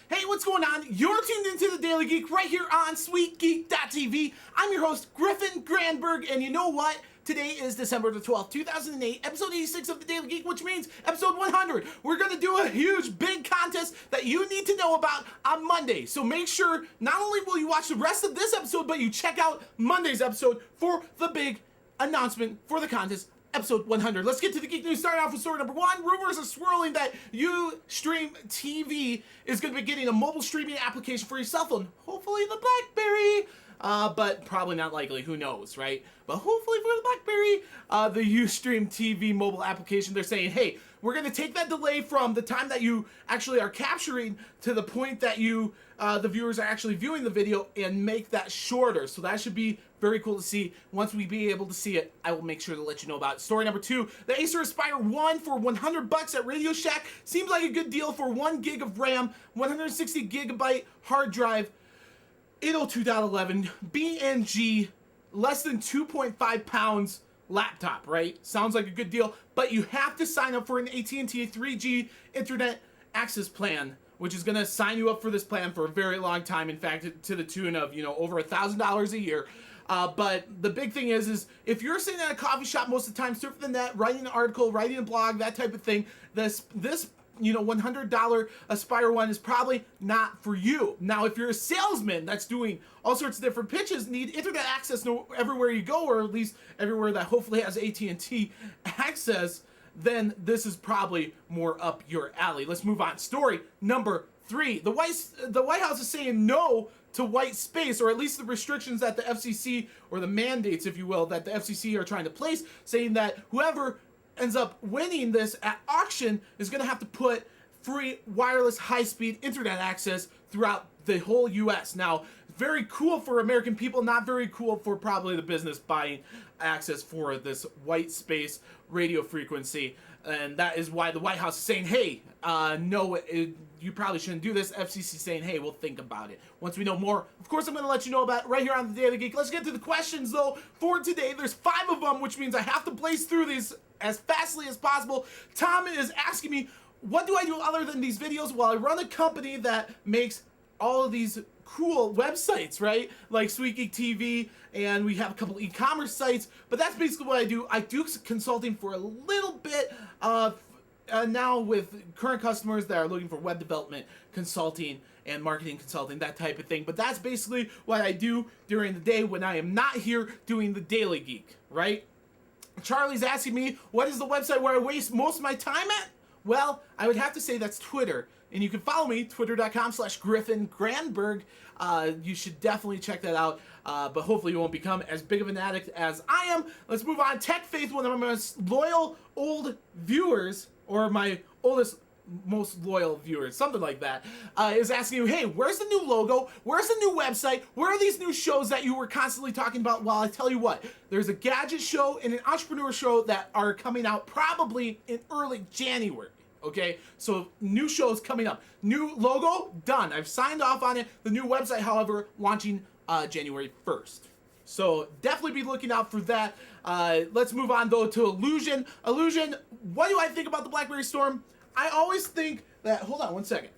Hey, what's going on? You're tuned into the Daily Geek right here on SweetGeek.tv. I'm your host, Griffin Granberg, and you know what? Today is December the 12th, 2008, episode 86 of the Daily Geek, which means episode 100. We're going to do a huge, big contest that you need to know about on Monday. So make sure not only will you watch the rest of this episode, but you check out Monday's episode for the big announcement for the contest. Episode 100. Let's get to the Geek News. Starting off with story number one. Rumors are swirling that Ustream TV is going to be getting a mobile streaming application for your cell phone. Hopefully the Blackberry, but probably not likely. Who knows, right? But hopefully for the Blackberry, the Ustream TV mobile application, they're saying, hey, we're going to take that delay from the time that you actually are capturing to the point that you, the viewers are actually viewing the video and make that shorter. So that should be very cool to see. Once we be able to see it, I will make sure to let you know about it. Story number two, the Acer Aspire One for $100 at Radioshack. Seems like a good deal for 1 gig of RAM, 160 gigabyte hard drive, 802.11, BNG, less than 2.5 pounds laptop, right? Sounds like a good deal, but you have to sign up for an AT&T 3G internet access plan, which is going to sign you up for this plan for a very long time. In fact, to the tune of, over $1,000 a year. But the big thing is if you're sitting at a coffee shop most of the time, surfing the net, writing an article, writing a blog, that type of thing, this $100 Aspire One is probably not for you. Now, if you're a salesman that's doing all sorts of different pitches, need internet access everywhere you go, or at least everywhere that hopefully has AT&T access, then this is probably more up your alley. Let's move on. Story number three. The White House is saying no to white space, or at least the restrictions that the FCC, or the mandates, if you will, that the FCC are trying to place, saying that whoever ends up winning this at auction is going to have to put free wireless high-speed internet access throughout the whole U.S. Now, very cool for American people, not very cool for probably the business buying access for this white space radio frequency. And that is why the White House is saying, hey, no, you probably shouldn't do this. FCC saying, hey, we'll think about it. Once we know more, of course, I'm going to let you know about it right here on the Daily Geek. Let's get to the questions, though, for today. There's 5 of them, which means I have to blaze through these as fastly as possible. Tom is asking me, what do I do other than these videos? Well, I run a company that makes all of these cool websites, right? Like SweetGeek TV, and we have a couple e-commerce sites, but that's basically what I do. I do consulting for a little bit now with current customers that are looking for web development consulting and marketing consulting, that type of thing. But that's basically what I do during the day when I am not here doing the Daily Geek, right? Charlie's asking me, what is the website where I waste most of my time at? Well, I would have to say that's Twitter. And you can follow me, twitter.com/Griffin Granberg. You should definitely check that out. But hopefully you won't become as big of an addict as I am. Let's move on. Tech Faith, one of my most loyal old viewers, or my oldest, most loyal viewers, something like that, is asking you, hey, where's the new logo? Where's the new website? Where are these new shows that you were constantly talking about? Well, I tell you what, there's a gadget show and an entrepreneur show that are coming out probably in early January. Okay, so new shows coming up. New logo, done. I've signed off on it. The new website, however, launching January 1st. So definitely be looking out for that. Let's move on, though, to Illusion. Illusion, what do I think about the Blackberry Storm? I always think that, hold on one second.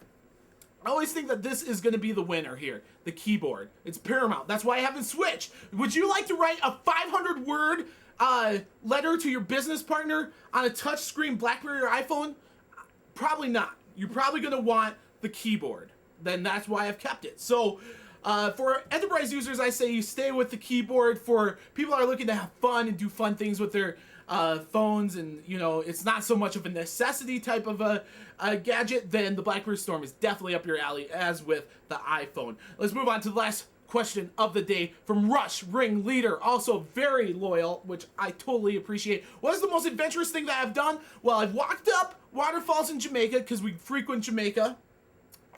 I always think that this is going to be the winner here, the keyboard. It's paramount. That's why I haven't switched. Would you like to write a 500-word letter to your business partner on a touchscreen Blackberry or iPhone? Probably not. You're probably going to want the keyboard. Then that's why I've kept it. So for enterprise users, I say you stay with the keyboard. For people that are looking to have fun and do fun things with their phones, and it's not so much of a necessity type of a gadget, then the Blackberry Storm is definitely up your alley, as with the iPhone. Let's move on to the last question of the day from rushringleader, also very loyal, which I totally appreciate. What is the most adventurous thing that I've done? Well, I've walked up waterfalls in Jamaica, because we frequent Jamaica,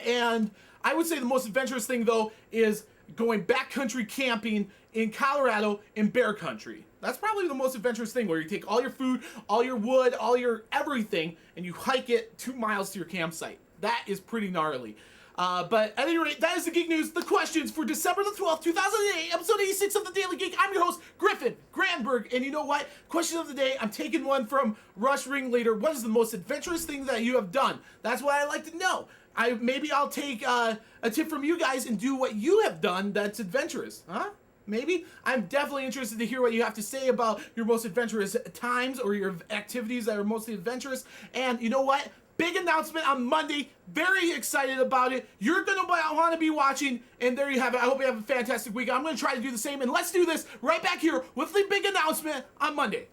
and I would say the most adventurous thing, though, is going backcountry camping in Colorado in bear country. That's probably the most adventurous thing, where you take all your food, all your wood, all your everything, and you hike it 2 miles to your campsite. That is pretty gnarly. But at any rate, that is the Geek News, the questions for December the 12th, 2008, episode 86 of the Daily Geek. I'm your host, Griffin Granberg, and you know what? Question of the day, I'm taking one from Rush Ringleader. What is the most adventurous thing that you have done? That's what I like to know. Maybe I'll take a tip from you guys and do what you have done that's adventurous. Huh? Maybe? I'm definitely interested to hear what you have to say about your most adventurous times or your activities that are mostly adventurous. And you know what? Big announcement on Monday. Very excited about it. You're going to want to be watching. And there you have it. I hope you have a fantastic week. I'm going to try to do the same. And let's do this right back here with the big announcement on Monday.